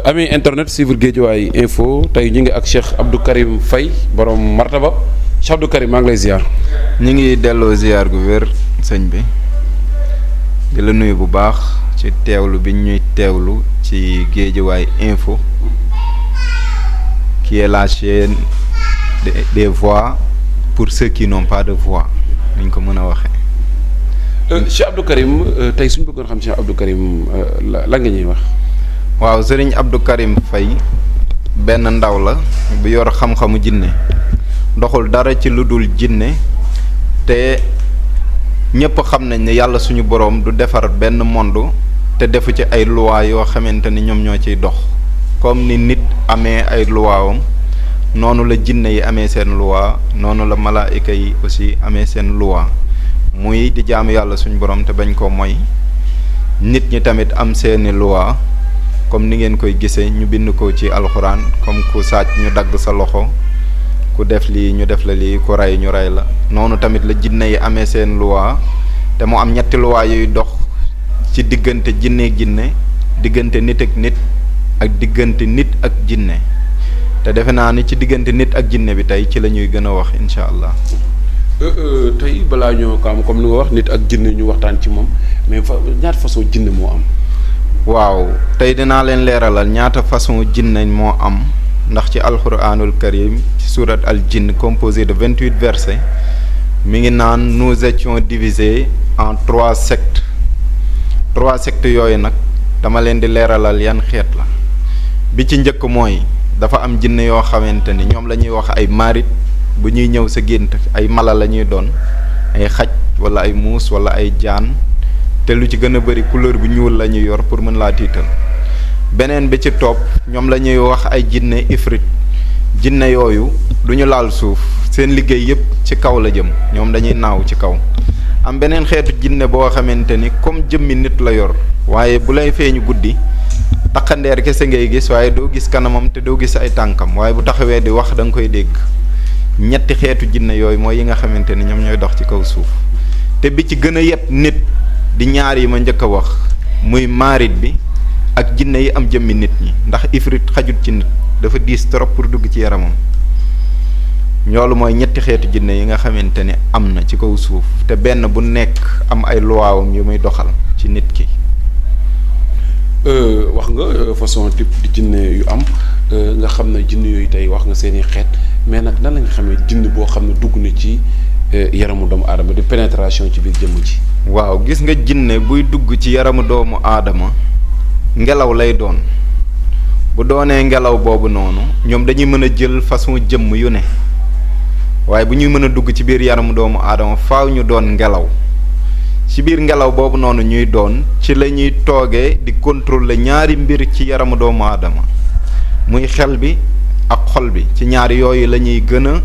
ami internet suivre Guédiawaye info tey ñu ngi ak Cheikh Abdou Karim Faye borom martaba Cheikh Abdou Karim maa ngi lay ziar. ñu ngi delloo ziar gu wér sëñ bi di la nuyu bu baax ci teewlu bi ñuy teewlu ci Guédiawaye info qui est la chaîne des voix pour ceux qui n'ont pas de voix ni ñu ko mën a waxee. Cheikh Abdou Karim tey suñu bëggoon xam Cheikh Abdou Karim la nga ñuy wax. waaw sëriñ Abdou Karim Faye benn ndaw la bu yor xam-xamu jinne doxul dara ci lu dul jinne te ñëpp xam nañ ne yàlla suñu boroom du defar benn monde te defu ci ay loi yoo xamante ni ñoom ñoo ciy dox comme ni nit amee ay luwaawam noonu la jinne yi amee seen loi noonu la malaayika yi aussi amee seen loi muy di jaamu yàlla suñu boroom te bañ koo moy nit ñi tamit am seeni loi comme ni ngeen koy gisee ñu bind ko ci alxuraan comme ku sàcc ñu dagg sa loxo ku def lii ñu def la lii ku rey ñu rey la noonu tamit la jinne yi amee seen loi te mu am ñetti loi yuy dox ci diggante jinne ak jinne diggante nit ak nit ak diggante nit ak jinne te defe naa ni ci diggante nit ak jinne bi tey ci la ñuy gën a wax incha allah. tey balaa ñoo ko am comme li nga wax nit ak jinne ñu waxtaan ci moom mais ñaata façon jinne moo am. waaw tey dinaa leen leeralal ñaata façon jinne moo am ndax ci alquranul karim ci surat al jinn composé de 28 versets mi ngi naan nous étions divisés en 3 sectes yooyu nag dama leen di leeralal yan xeet la bi ci njëkk mooy dafa am jinne yoo xamante ni ñoom la ñuy wax ay maarit bu ñuy ñëw sa gént ay mala la ñuy doon ay xaj wala ay muus wala ay jaan te lu ci gën a bëri couleur bu ñuul la ñuy yor pour mën laa tiital beneen bi ci topp ñoom la ñuy wax ay jinne ifrit jinne yooyu du ñu laal suuf seen liggéey yépp ci kaw la jëm ñoom dañuy naaw ci kaw am beneen xeetu jinne boo xamante ni comme jëmmi nit la yor waaye bu lay feeñu guddi takkandeer kese ngay gis waaye doo gis kanamam te doo gis ay tànkam waaye bu taxawee di wax da nga koy dégg ñetti xeetu jinne yooyu mooy yi nga xamante ni ñoom ñooy dox ci kaw suuf te bi ci gën a yeb nit di ñaar yi ma njëkk a wax muy maarit bi ak jinne yi am jëmmi nit ñi ndax ifrit xajut ci nit dafa diis trop pour dugg ci yaramam loolu mooy ñetti xeetu jinne yi nga xamante ne am na ci kaw suuf te benn bu nekk am ay luwaawam yu muy doxal ci nit ki. wax nga façon type di jinne yu am nga xam ne jinne yooyu tey wax nga seeni xeet mais nag nan la nga xamee jinne boo xam ne dugg na ci yaramu doomu aadama di pénétration ci biir jëmm ji. waaw gis nga jinne buy dugg ci yaramu doomu aadama ngelaw lay doon bu doonee ngelaw boobu noonu ñoom dañuy mën a jël façon jëmm yu ne waaye bu ñuy mën a dugg ci biir yaramu doomu aadama faaw ñu doon ngelaw ci biir ngelaw boobu noonu ñuy doon ci la ñuy toogee di contrôler ñaari mbir ci yaramu doomu aadama muy xel bi ak xol bi ci ñaari yooyu la ñuy gën a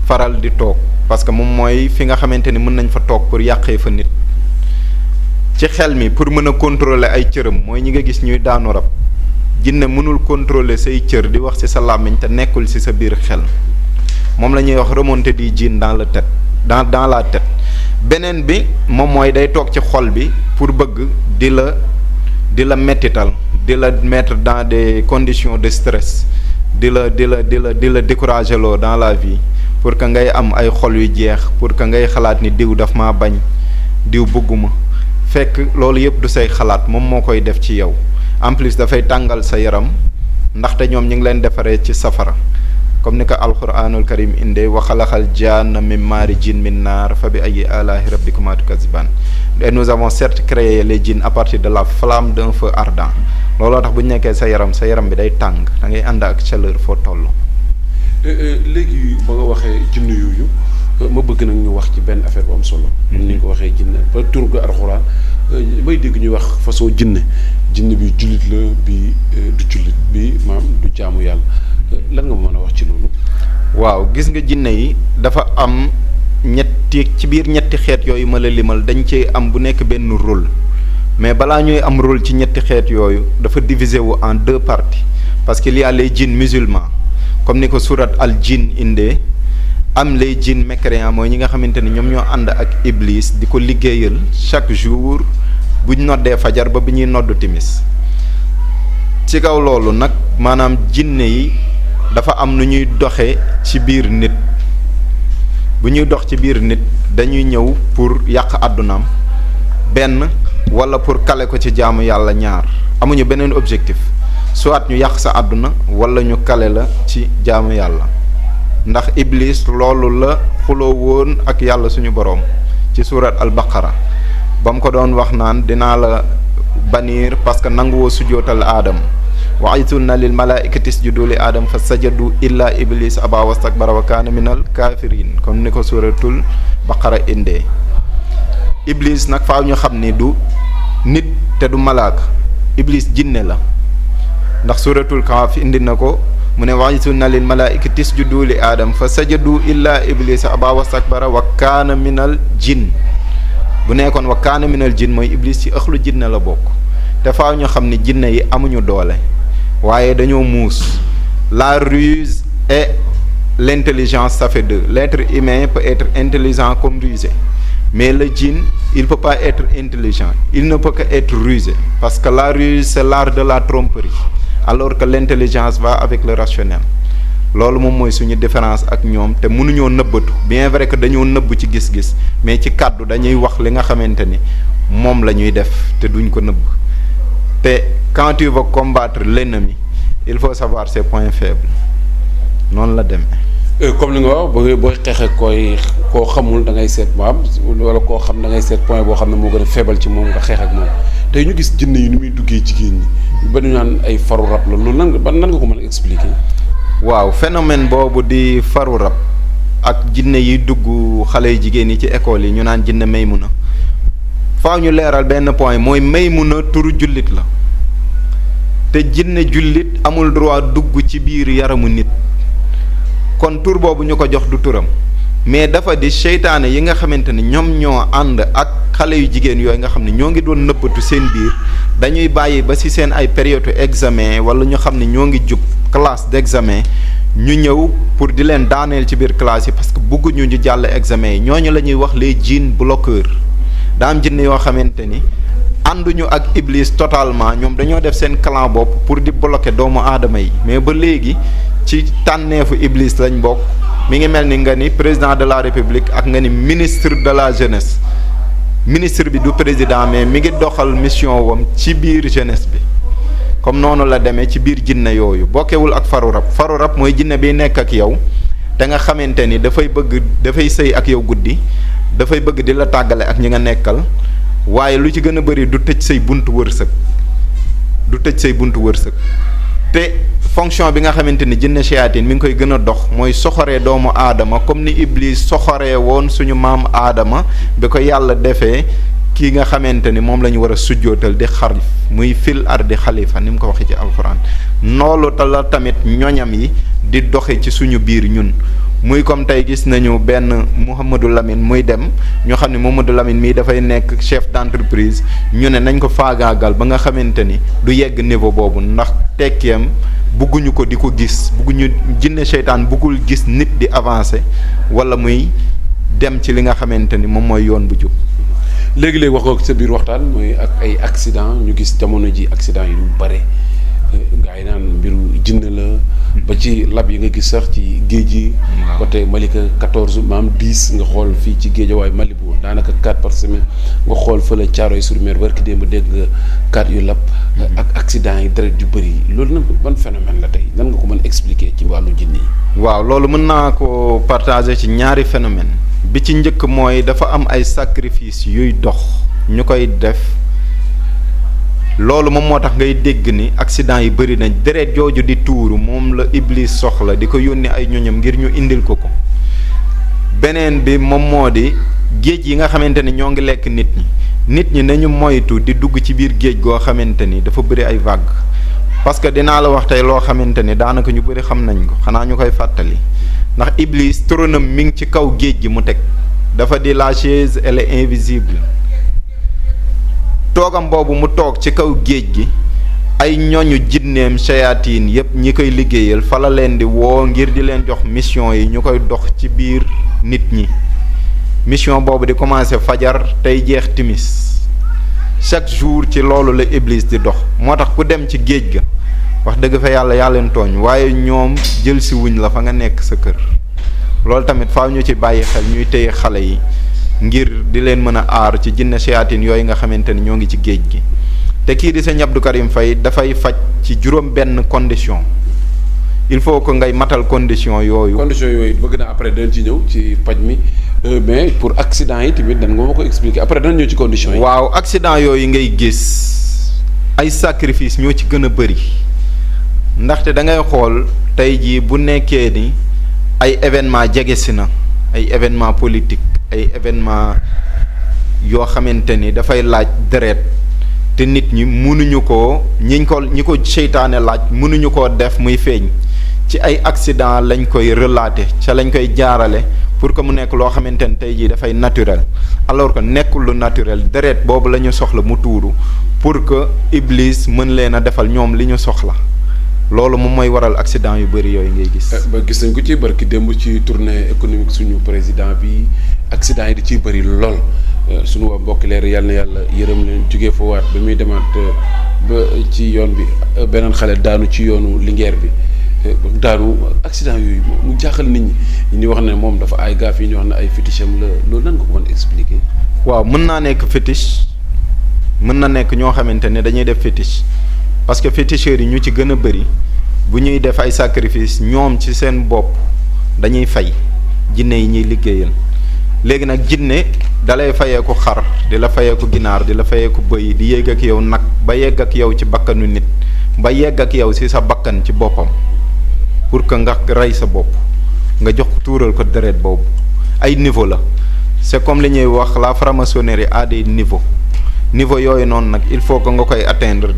faral di toog parce que moom mooy fi nga xamante ni mën nañ fa toog pour yàqee fa nit ci xel mi pour mën a contrôler ay cëram mooy ñi nga gis ñuy daanu rab jinne mënul contrôler say cër di wax ci sa làmmiñ te nekkul ci sa biir xel moom la ñuy wax remontée du djinn dans la tête dans la tête beneen bi moom mooy day toog ci xol bi pour bëgg di la mettital di la mettre dans des conditions de stress di la décourager loo dans la vie pour que ngay am ay xol yu jeex pour que ngay xalaat ni diw daf maa bañ diw bëgguma fekk loolu yëpp du say xalaat moom moo koy def ci yow en plus dafay tàngal sa yaram ndaxte ñoom ñu ngi leen defaree ci safara comme ni ko alquranul karim indee wa xalaxal jaanna min maarijin min naar fa bi ayyi alaahi rabbikumaa tukazzibaan et nous avons certes créé les djinns à partir de la flamme d'un feu ardent looloo tax bu ñu nekkee sa yaram bi day tàng da ngay ànd ak chaleur foo toll. léegi ba nga waxee jinne yooyu ma bëgg nag ñu wax ci benn affaire bu am solo. comme ni nga ko waxee jinne ba tur ko alxuraan may dégg ñuy wax façon jinne bi jullit la bi du jullit bi maam du jaamu yàlla lan nga mën a wax ci loolu. waaw gis nga jinne yi dafa am ñetti ci biir ñetti xeet yooyu ma la limal dañ cee am bu nekk benn rôle mais balaa ñuy am rôle ci ñetti xeet yooyu dafa divisé wu en 2 parties parce qu'il y a les djinns musulmans comme ni ko surat al jinn indee am les djinns mécréants mooy ñi nga xamante ni ñoom ñoo ànd ak iblis di ko liggéeyal chaque jour buñ noddee fajar ba bi ñuy noddu timis ci kaw loolu nag maanaam jinne yi dafa am nu ñuy doxe ci biir nit bu ñuy dox ci biir nit dañuy ñëw pour yàq àddunaam benn wala pour kale ko ci jaamu yàlla ñaar amuñu beneen objectif soit ñu yàq sa àdduna wala ñu kale la ci jaamu yàlla ndax iblis loolu la xuloo woon ak yàlla suñu boroom ci surat al baqara ba mu ko doon wax naan dinaa la baniir parce que nanguwoo sujootal aadam wa aytunna lil malaikati isjudu li aadam fa sajadu illa iblis aba wastakbara wa kaana minal kafirin comme ni ko suratul baqara indee iblis nag faaw ñu xam ni du nit te du malaaka iblis jinne la ndax suratul kaaf indi na ko mu ne wa aytunna lil malaikati isjudu li aadam fa sajadu illa iblis aba wastakbara wa kaana minal jinn bu nekkoon wa kaana minal jinn mooy iblis ci ëxlu jinne la bokk te faaw ñu xam ni jinne yi amuñu doole waaye dañoo muus la ruse et l'intelligence ça fait deux l'être humain peut être intelligent comme rusé mais le djinn il peut pas être intelligent il ne peut que être rusé parce que la ruse c'est l'art de la tromperie alors que l'intelligence va avec le rationnel loolu moom mooy suñu différence ak ñoom te mënuñoo nëbbatu bien vrai que dañoo nëbb ci gis-gis mais ci kàddu dañuy wax li nga xamante ni moom la ñuy def te duñ ko nëbb te quand tu veux combattre l'ennemi il faut savoir ses points faibles noonu la demee. comme li nga wax booy xeexee koo xamul da ngay seet maam wala koo xam da ngay seet point boo xam ne moo gën a faible ci moom nga xeex ak moom tey ñu gis jinne yi ni muy duggee jigéen ñi ba ñu naan ay faru rab la loolu nan nga ko mën a expliquer. waaw phénomène boobu di faru rab ak jinne yi dugg xale yu jigéen yi ci école yi ñu naan jinne Maymuna faaw ñu leeral benn point mooy Maymuna turu jullit la te jinne jullit amul droit dugg ci biir yaramu nit kon tur boobu ñu ko jox du turam mais dafa di seytaane yi nga xamante ni ñoom ñoo ànd ak xale yu jigéen yooyu nga xam ne ñoo ngi doon nëbbatu seen biir dañuy bàyyi ba ci seen ay période examen wala ñu xam ne ñoo ngi jub classe d'examen ñu ñëw pour di leen daaneel ci biir classe yi parce que bëgguñu ñu jàll examen yi ñooñu la ñuy wax les djinns bloqueurs daa am jinne yoo xamante ni ànduñu ak iblis totalement ñoom dañoo def seen clan bopp pour di bloquer doomu aadama yi mais ba léegi ci tànneefu iblis lañ bokk mi ngi mel ni nga ni président de la république ak nga ni ministre de la jeunesse ministre bi du président mais mi ngi doxal mission wam ci biir jeunesse bi comme noonu la demee ci biir jinne yooyu bokkewul ak faru rab mooy jinne bi nekk ak yow te nga xamante ni dafay sëy ak yow guddi dafay bëgg di la tàggale ak ñi nga nekkal waaye lu ci gën a bëri du tëj say buntu wërsëg te fonction bi nga xamante ni jinne shayatin mi ngi koy gën a dox mooy soxoree doomu aadama comme ni iblis soxoree woon suñu maam aadama bi ko yàlla defee kii nga xamante ni moom la ñu war a sujjootal di xarif muy fil ardi xalifa ni mu ko waxee ci alxuraan noolu te la tamit ñoñam yi di doxe ci suñu biir ñun muy comme tey gis nañu benn Mouhamadou Lamine muy dem ñoo xam ne Mouhamadou Lamine mii dafay nekk chef d'entreprise ñu ne nañ ko faagaagal ba nga xamante ni du yegg niveau boobu ndax tekkeem bugguñu ko di ko gis bugguñu jinne seytaan buggul gis nit di avancer wala muy dem ci li nga xamante ni moom mooy yoon bu jub. léegi-léegi wax nga ko sa biir waxtaan mooy ak ay accident ñu gis jamono ji accident yi lu bare gaa yi naan mbiru jinne la ba ci lab yi nga gis sax ci géej yi côté Malika 14 maam 10 nga xool fii ci Géejawaay Malibu daanaka 4 par semaine nga xool fële Thiaroye-sur-Mer barki démb dégg nga 4 yu lab ak accident yi deret yu bëri loolu nag ban phénomène la tey nan nga ko mën expliquer ci wàllu jinne yi. waaw loolu mën naa ko partager ci ñaari phénomène bi ci njëkk mooy dafa am ay sacrifice yuy dox ñu koy def loolu moom moo tax ngay dégg ni accident yi bëri nañ deret jooju di tuuru moom la iblis soxla di ko yónni ay ñoñam ngir ñu indil ko beneen bi moom moo di géej yi nga xamante ni ñoo ngi lekk nit ñi nañu moytu di dugg ci biir géej goo xamante ni dafa bëri ay vague parce que dinaa la wax tey loo xamante ni daanaka ñu bëri xam nañ ko xanaa ñu koy fàttali ndax iblis tronam mi ngi ci kaw géej gi mu teg dafa di la chaise elle est invisible toogam boobu mu toog ci kaw géej gi ay ñoñu jinneem shayatin yépp ñi koy liggéeyal fa la leen di woo ngir di leen jox mission yi ñu koy dox ci biir nit ñi mission boobu di commencer fajar tey jeex timis chaque jour ci loolu la iblis di dox moo tax ku dem ci géej ga wax dëgg fa yàlla yaa leen tooñ waaye ñoom jël si wuñ la fa nga nekk sa kër loolu tamit faaw ñu ci bàyyi xel ñuy téye xale yi ngir di leen mën a aar ci jinne seyaatin yooyu nga xamante ni ñoo ngi ci géej gi te kii di sëñ Abdou Karim Faye dafay faj ci juróom benn condition il faut que ngay matal condition yooyu. condition yooyu bëgg naa après dañ ci ñëw ci paj mi mais pour accident yi tamit dañ nga ma ko expliquer après dañ ñëw ci condition yi. waaw accident yooyu ngay gis ay sacrifice ñoo ci gën a bëri ndaxte da ngay xool tey jii bu nekkee ni ay événement jege si na ay événement politique ay événement yoo xamante ni dafay laaj deret te nit ñi mënuñu koo ñi ko seytaane laaj mënuñu koo def muy feeñ ci ay accident lañ koy relater ca lañ koy jaarale pour que mu nekk loo xamante ni tey jii dafay naturel alors que nekkul lu naturel deret boobu la ñu soxla mu tuuru pour que Iblis mën leen a defal ñoom li ñu soxla loolu moom mooy waral accident yu bëri yooyu ngay gis. ba gis nañ ko ci barki démb ci tournée économique suñu président bi accident yi di ciy bëri lool suñu waa mbokki leer yàlla na yàlla yërëm leen jógee fa waat ba muy demaat ba ci yoon bi beneen xale daanu ci yoonu Linguère bi daanu accident yooyu mu jaaxal nit ñi ñu wax ne moom dafa ay gaaf yi ñu wax ne ay féticham la loolu nan nga ko mën expliquer. waaw mën naa nekk fétiche mën na nekk ñoo xamante ne dañuy def fétiche parce que féticheurs yi ñu ci gën a bëri bu ñuy def ay sacrifice ñoom ci seen bopp dañuy fay jinne yi ñuy liggéeyal léegi nag jinne dalay fayeeku xar di la fayeeku ginaar di la fayeeku bëy di yegg ak yow nag ba yegg ak yow ci bakkanu nit ba yegg ak yow ci sa bakkan ci boppam pour que nga rey sa bopp nga jox tuural ko deret boobu ay niveau la c'est comme li ñuy wax la franc-maçonnerie à des niveaux yooyu noonu nag il faut que nga koy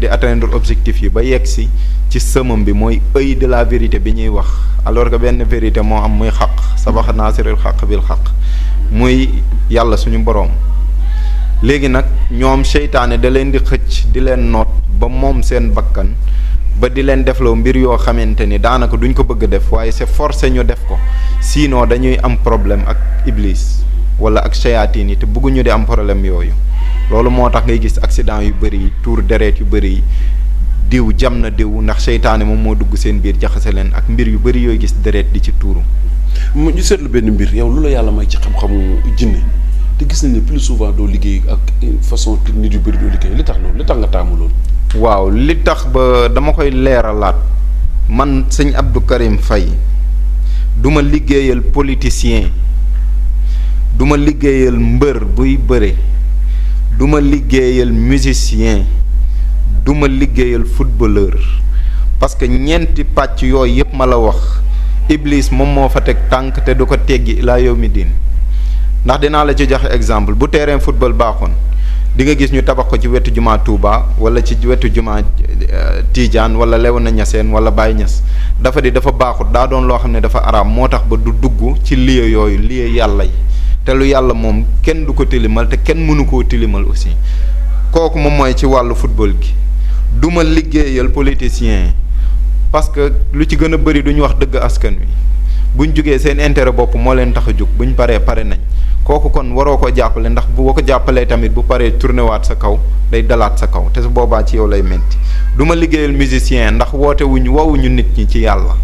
di atteindre objectif yi ba yegg si ci sëmam bi mooy œil de la vérité bi ñuy wax alors que benn vérité moo am muy xaq sabax naasiril xaq bil xaq muy yàlla suñu boroom léegi nag ñoom seytaane da leen di xëcc di leen noot ba moom seen bakkan ba di leen defloo mbir yoo xamante ni daanaka duñ ko bëgg a def waaye c'est forcé ñu def ko sinon dañuy am problème ak iblis wala ak seyaatiin yi te bëgguñu di am problème yooyu loolu moo tax ngay gis accident yu bëri yi tuur deret yu bëri yi diw jam na diw ndax seytaane moom moo dugg seen biir jaxase leen ak mbir yu bëri yooyu gis deret di ci tuuru. ñu seetlu benn mbir yow lu la yàlla may ci xam-xamu jinne te gis nañ ne plus souvent doo liggéey ak façon nit yu bëri doo liggéey li tax loolu li tax nga taamu loolu. waaw li tax ba dama koy leeralaat man sëñ Abdou Karim Faye du ma liggéeyal politicien du ma liggéeyal mbër buy bëre du ma liggéeyal musicien du ma liggéeyal footballeur parce que ñeenti pàcc yooyu yëpp ma la wax Iblis moom moo fa teg tànk te du ko teggi ilaa yawmi diin ndax dinaa la ci joxe exemple bu terrain football baaxoon di nga gis ñu tabax ko ci wetu jumaa Touba wala ci wetu jumaa Tidiane wala Léona Niassène wala Baye Niass dafa baaxut daa doon loo xam ne dafa araam moo tax ba du dugg ci lieu yooyu lieu yàlla yi te lu yàlla moom kenn du ko tilimal te kenn mënu koo tilimal aussi kooku moom mooy ci wàllu football gi du ma liggéeyal politicien parce que lu ci gën a bëri duñu wax dëgg askan wi buñ jugee seen intérêt bopp moo leen tax a jug buñ paree pare nañ kooku kon waroo ko jàppale ndax boo ko jàppalee tamit bu paree tourné waat sa kaw day dalaat sa kaw te su boobaa ci yow lay metti du ma liggéeyal musicien ndax woowuñu nit ñi ci yàlla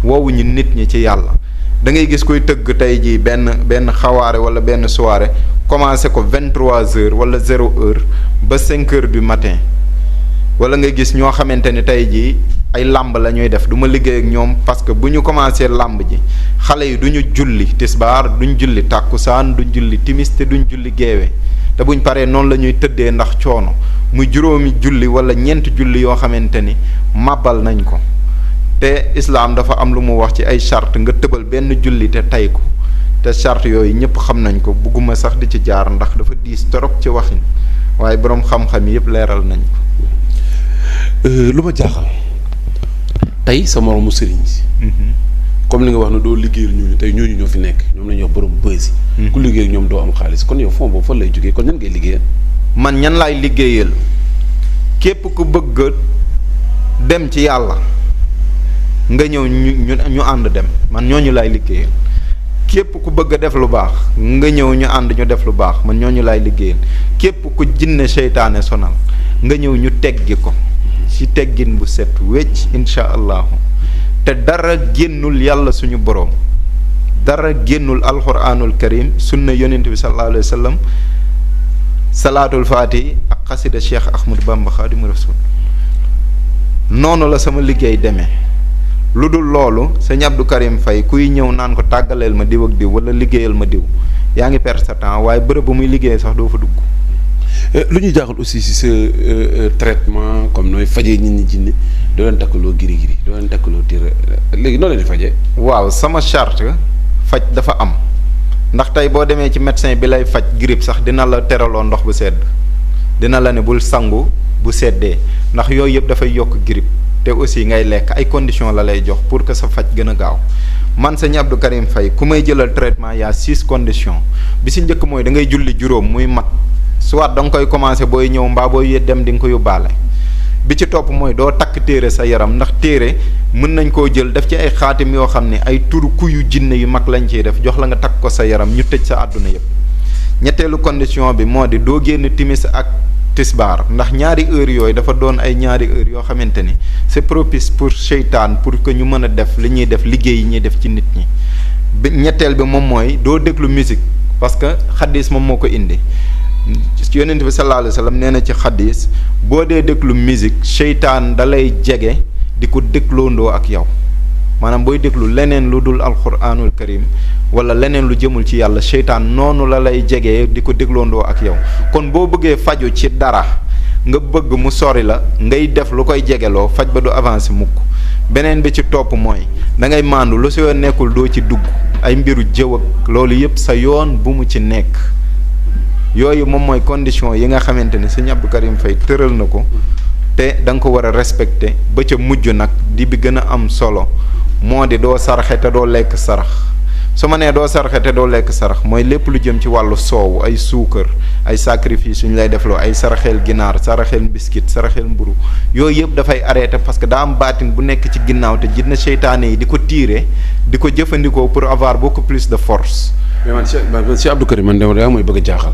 woowuñu nit ñi ci yàlla da ngay gis koy tëgg tey jii benn xawaare wala benn soirée commencé ko 23h wala 0h ba 5h du matin wala nga gis ñoo xamante ni tey jii ay làmb la ñuy def du ma liggéey ak ñoom parce que bu ñu commencé làmb ji xale yi duñu julli tisbaar duñ julli tàkkusaan duñ julli timis te duñ julli geewe te buñ paree noonu la ñuy tëddee ndax coono muy juróomi julli wala ñeenti julli yoo xamante ni màbbal nañ ko te islaam dafa am lu mu wax ci ay charte nga tëbal benn julli te tay ko te charte yooyu ñëpp xam nañ ko bugguma sax di ci jaar ndax dafa diis torop ci waxin waaye boroom xam-xam yëpp leeral nañ ko. lu ma jaaxal tey sa moromu sëriñ si. comme li nga wax ne doo liggéeyal ñooñu tey ñooñu ñoo fi nekk ñoom la ñuy wax borom bësi. ku liggéey ak ñoom doo am xaalis kon yow fond boobu fan lay jógee kon ñan ngay liggéeyal. man ñan laay liggéeyal képp ku bëgg dem ci yàlla nga ñëw ñu ànd dem man ñooñu laay liggéeyal képp ku bëgg a def lu baax nga ñëw ñu ànd ñu def lu baax man ñooñu laay liggéeyal képp ku jinne seytaane sonal nga ñëw ñu teggi ko ci teggin bu set wecc incha allahu te dara génnul yàlla suñu boroom dara génnul alquranul karim sunna yonent bi sallallahu alayhi wa sallam salaatul faatihi ak xasida Cheikh Ahmadou Bamba Xaadimu Rasuul noonu la sama liggéey demee lu dul loolu sëñ Abdou Karim Faye kuy ñëw naan ko tàggaleel ma diw ak diw wala liggéeyal ma diw yaa ngi perdre sa temps waaye bërëb bu muy liggéey sax doo fa dugg. lu ñuy jaaxal aussi si sa traitement comme nooy fajee nit ñi jinne doo leen takkaloo giri doo leen takkaloo tir léegi noo leen di fajee. waaw sama charte faj dafa am ndax tey boo demee ci médecin bi lay faj grippe sax dina la teraloo ndox bu sedd dina la ne bul sangu bu seddee ndax yooyu yëpp dafay yokk grippe te aussi ngay lekk ay conditions la lay jox pour que sa faj gën a gaaw man sëñ Abdou Karim Faye ku may jëlal traitement y a 6 conditions bi si njëkk mooy da ngay julli juróom muy mat soit da nga koy commencé booy ñëw mbaa booy dem di nga ko yóbbaale bi ci topp mooy doo takk téere sa yaram ndax téere mën nañ koo jël def ci ay xaatim yoo xam ne ay turu kuyu jinne yu mag lañ ciy def jox la nga takk ko sa yaram ñu tëj sa àdduna yëpp ñetteelu condition bi moo di doo génn timis ak tisbaar ndax ñaari heures yooyu dafa doon ay ñaari heures yoo xamante ni c'est propice pour seytaan pour que ñu mën a def li ñuy def liggéey yi ñuy def ci nit ñi ñetteel bi moom mooy doo déglu musique parce que xaddis moom moo ko indi yonent bi sallallahu alayhi wa sallam nee na ci xaddis boo dee déglu musique seytaan da lay jege di ko dégloondoo ak yow maanaam booy déglu leneen lu dul alquranul karim wala leneen lu jëmul ci yàlla seytaan noonu la lay jegee di ko dégloondoo ak yow kon boo bëggee faju ci dara nga bëgg mu sori la ngay def lu koy jegeloo faj ba du avancer mukk beneen bi ci topp mooy da ngay maandu lu sa yoon nekkul doo ci dugg ay mbiru jëw ak loolu yëpp sa yoon bu mu ci nekk yooyu moom mooy condition yi nga xamante ne sëñ Abdou Karim Faye tëral na ko te da nga ko war a respecter ba ca mujj nag di bi gën a am solo moo di doo sarxe te doo lekk sarax su ma nee doo sarxe te doo lekk sarax mooy lépp lu jëm ci wàllu soow ay suukar ay sacrifice yu ñu lay defloo ay saraxeel ginaar saraxeel biscuit saraxeel mburu yooyu yëpp dafay arrêté parce que daa am baatin bu nekk ci ginnaaw te jinne seytaane yi di ko tiire di ko jëfandikoo pour avoir beaucoup plus de force. mais man si Abdou Karim man de mooy bëgg a jaaxal.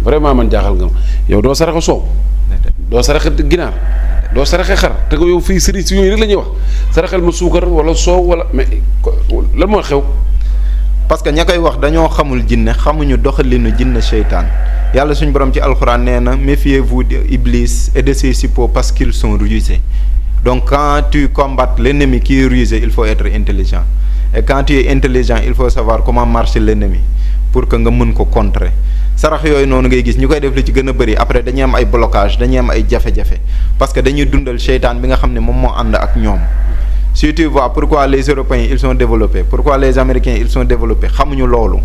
vraiment man jaaxal nga ma yow doo saraxe soow. doo saraxe ginaar doo saraxe xar te ko yow fii sëriñ si yooyu rek la ñuy wax saraxel ma suukar wala soow wala mais lan moo xew. parce que ña koy wax dañoo xamul jinne xamuñu doxalinu jinne seytaan yàlla suñu borom ci alxuraan nee na méfiez-vous de Iblis et de ses suppôts parce qu'ils sont rusés donc quand tu combats l'ennemi qui est rusé il faut être intelligent et quand tu es intelligent il faut savoir comment marche l'ennemi pour que nga mën ko contrer sarax yooyu noonu ngay gis ñu koy def li ci gën a bëri après dañuy am ay blocage dañuy am ay jafe-jafe parce que dañuy dundal seytaan bi nga xam ne moom moo ànd ak ñoom. Si tu vois pourquoi les Européens ils sont développés pourquoi les Américains ils sont développés xamuñu loolu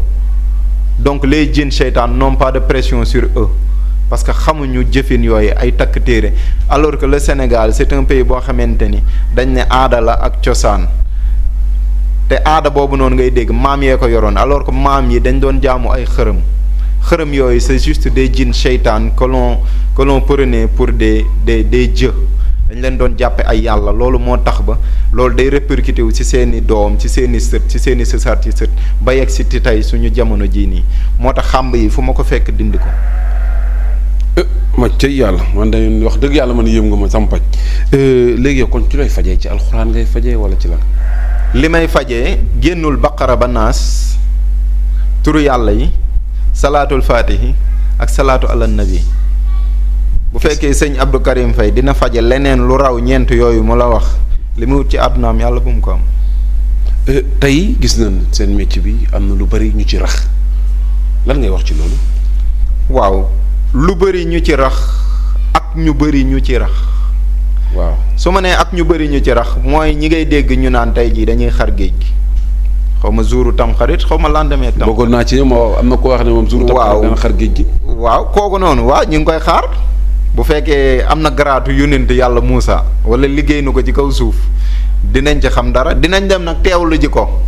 donc les djinns seytaan n'ont pas de pression sur eux parce que xamuñu jëfin yooyu ay takk téere alors que le Sénégal c'est un pays boo xamante ni dañ ne aada la ak cosaan te aada boobu noonu ngay dégg maam yee ko yoroon alors que maam yi dañ doon jaamu ay xërëm yooyu c'est juste des djinns seytaan que l'on prenait pour des dieux dañ leen doon jàppe ay yàlla loolu moo tax ba loolu day répercuté wu ci seeni doom ci seeni sët ci seeni sësaat ci sët ba yegg si tey suñu jamono jii nii moo tax xàmb yi fu ma ko fekk dindi ko. ma cëy yàlla man dañu wax dëgg yàlla man yëm nga ma sama paj léegi yow kon ci looy fajee ci alxuraan ngay fajee wala ci la. li may fajee génnul baqara ba naas turu yàlla yi salaatul faatihi ak salaatu ala nabi bu fekkee sëñ Abdou Karim Faye dina faje leneen lu raw ñeent yooyu mu la wax li mu wut ci àddunaam yàlla bu mu ko am. tey gis nañ seen métier bi am na lu bari ñu ci rax lan ngay wax ci loolu. waaw lu bari ñu ci rax ak ñu bari ñu ci rax. waaw su ma nee ak ñu bari ñu ci rax mooy ñi ngay dégg ñu naan tey jii dañuy xar géej gi xaw ma jouru tam xarit xaw ma lendemain tam. bëggoon naa ci ñoom am na koo wax ne moom jouru tam xarit dana xar géej gi. waaw kooku noonu waaw ñu ngi koy xaar. bu fekkee am na garaatu yónnent yàlla Muusa wala liggéey na ko ci kaw suuf dinañ ci xam dara dinañ dem nag teewlu ji ko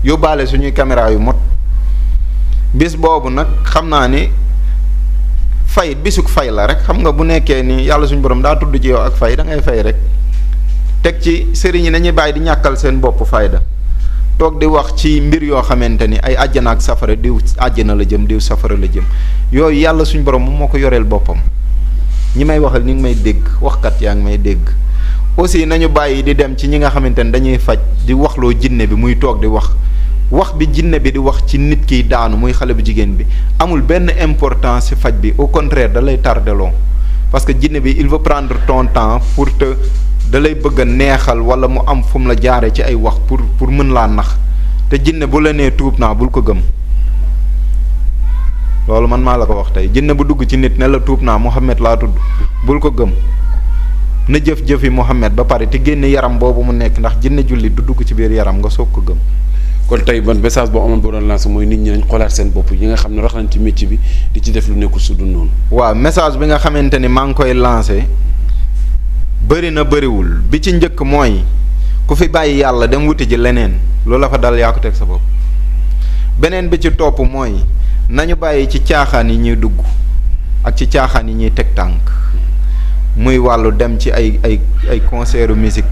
yóbbaale suñuy caméra yu mot bis boobu nag xam naa ni fay bisuk fay la rek xam nga bu nekkee ni yàlla suñu borom daa tudd ci yow ak fay da ngay fay rek teg ci sëriñ yi nañuy bàyyi di ñàkkal seen bopp fayda toog di wax ci mbir yoo xamante ni ay àjjana ak safara diw àjjana la jëm diw safara la jëm yooyu yàlla suñu borom moom moo ko yoreel boppam. ñi may waxal ni ngi may dégg waxkat yaa ngi may dégg aussi nañu bàyyi di dem ci ñi nga xamante ne dañuy faj di waxloo jinne bi muy toog di wax bi jinne bi di wax ci nit kiy daanu muy xale bu jigéen bi amul benn importance ci faj bi, au contraire da lay tardeloo parce que jinne bi il veut prendre ton temps pour te da lay bëgg a neexal wala mu am fu mu la jaare ci ay wax pour mën laa nax te jinne bu la nee tuub naa bul ko gëm. loolu man maa la ko wax tey, jinne bu dugg ci nit ne la tuub naa Mouhamed laa tudd bul ko gëm, na jëf-jëfi Mouhamed ba pare te génne yaram boobu mu nekk, ndax jinne julli du dugg ci biir yaram nga soog ko gëm. kon tey ban message boo amoon boo doon lancé mooy nit ñi nañ xoolaat seen bopp yi nga xam ne rax nañ ci métier bi di ci def lu nekkul su dul noonu. waaw message bi nga xamante ni maa ngi koy lancé bëri na bëriwul, bi ci njëkk mooy ku fi bàyyi yàlla dem wuti ji leneen loolu la fa dal yaa ko teg sa bopp. beneen bi ci topp mooy nañu bàyyi ci caaxaan yi ñuy dugg ak ci caaxaan yi ñuy teg tànk, muy wàllu dem ci ay concert musique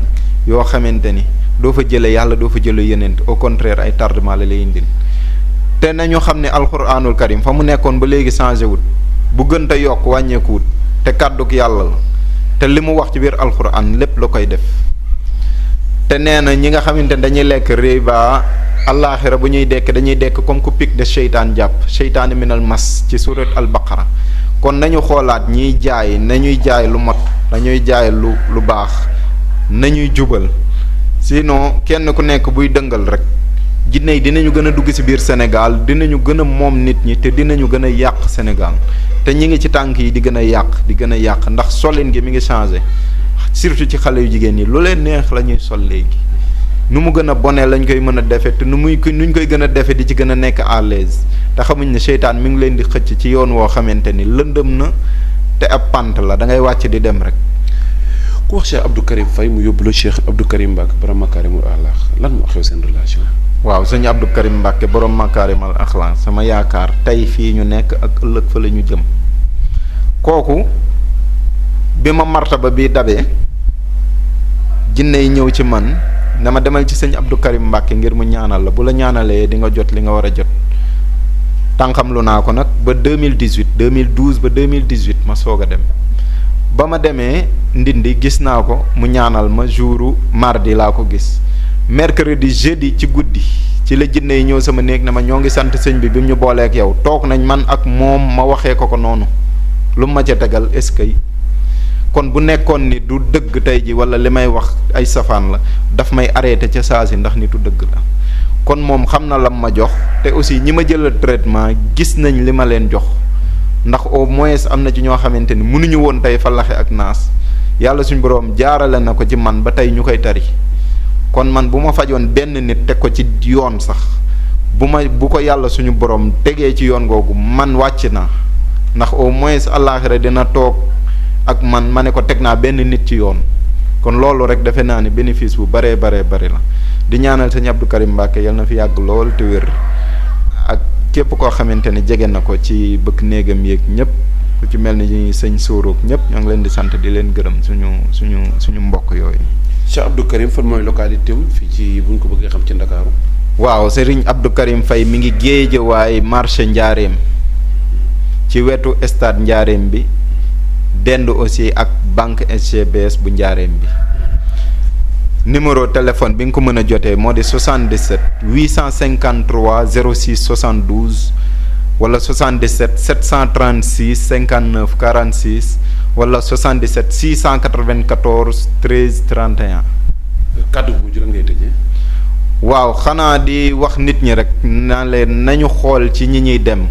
yoo xamante ni doo fa jële yàlla doo fa jële yeneen, au contraire ay tardement la lay indil. te nañu xam ne alxuraanul karim fa mu nekkoon ba léegi changé wut, bu gën te yokk wàññeekuwut, te kàdduk yàlla la te li mu wax ci biir alxuraan lépp la koy def. te nee na ñi nga xamante ne dañuy lekk riba allaaxira bu ñuy dekk dañuy dekk comme ku pic de seytaan jàpp seytaani minal mas ci surat al baqara. kon nañu xoolaat ñiy jaay nañuy jaay lu mot, nañuy jaay lu baax, nañuy jubal, sinon kenn ku nekk buy dëngal rek jinne yi dinañu gën a dugg ci biir Sénégal, dinañu gën a moom nit ñi te dinañu gën a yàq Sénégal te ñi ngi ci tànk yi di gën a yàq ndax solin gi mi ngi changé, surtout ci xale yu jigéen ñi lu leen neex la ñuy sol léegi, nu mu gën a bonee lañ koy mën a defe te nuñ koy gën a defe di ci gën a nekk à l'aise te xamuñ ne seytaan mi ngi leen di xëcc ci yoon woo xamante ni lëndëm na te ab pant la da ngay wàcc di dem rek. ku wax Cheikh Abdou Karim Faye mu yóbbu la Cheikh Abdou Karim Mbacke borom Makaarimul Axlaaq lan moo xew seen relation. waaw sëñ Abdou Karim Mbacke borom Makaarimul Axlaaq sama yaakaar tey fii ñu nekk ak ëllëg fa la ñu jëm. kooku bi ma martaba bi dabee jinne yi ñëw ci man ne ma demal ci sëñ Abdou Karim Mbacke ngir mu ñaanal la, bu la ñaanalee di nga jot li nga war a jot. tànqam lu naa ko nag ba 2012 ba 2018 ma soog a dem. ba ma demee Ndindi gis naa ko mu ñaanal ma jouru mardi laa ko gis, mercredi jeudi ci guddi ci la jinne yi ñëw sama néeg ne ma ñoo ngi sant sëñ bi mu ñu booleek yow. toog nañ man ak moom ma waxee ko noonu lu ma ca tegal est-ce que kon bu nekkoon ni du dëgg tey ji wala li may wax ay safaan la daf may arrêté ca saa si ndax nitu dëgg la. kon moom xam na lam ma jox te aussi ñi ma jëlal traitement gis nañ li ma leen jox, ndax au moins am na ci ñoo xamante ni mënuñu woon tey falaxe ak naas, yàlla suñu boroom jaarale na ko ci man ba tey ñu koy tari. kon man bu ma fajoon benn nit teg ko ci yoon sax bu ko yàlla suñu boroom tegee ci yoon googu man wàcc na, ndax au moins àllaaxira dina toog ak man ma ne ko teg naa benn nit ci yoon. kon loolu rek defe naa ni bénéfice bu baree la. di ñaanal sëñ Abdou Karim Mbacke yal na fi yàgg lool te wér, ak képp koo xamante ne jege na ko ci bëgg néegam yeeg ñëpp ku ci mel ni sëñ Sóoroog ñëpp ñoo ngi leen di sant di leen gërëm suñu mbokk yooyu. Cheikh Abdou Karim fan mooy localité am fii ci bu ñu ko bëggee xam ci Ndakaaru. waaw Serigne Abdou Karim Faye mi ngi Géejawaay marché Njaareem ci wetu stade Njaareem bi dend aussi ak banque SGBS bu Njaareem bi. numéro téléphone bi nga ko mën a jotee moo di 77 853 06 72 wala 77 736 59 46 wala 77 694 13 31. kàddu bu jëlan ngay tëjee. waaw xanaa di wax nit ñi rek na leen nañu xool ci ñi ñuy dem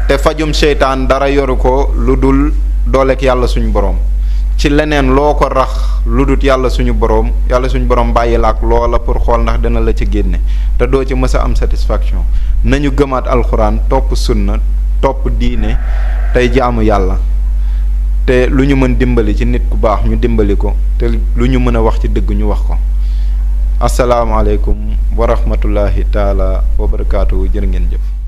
te fajum seytaan dara yoru ko lu dul dooleek yàlla suñu borom. ci leneen loo ko rax lu dut yàlla suñu borom bàyyi la ak loola pour xool ndax dina la ci génne te doo ci mës a am satisfaction. nañu gëmaat alxuraan topp sunna topp diine tey jaamu yàlla te lu ñu mën dimbali ci nit ku baax ñu dimbali ko te lu ñu mën a wax ci dëgg ñu wax ko. asalaamaaleykum wa rahmatullahi taala wa barakaatu jërë ngeen jëf.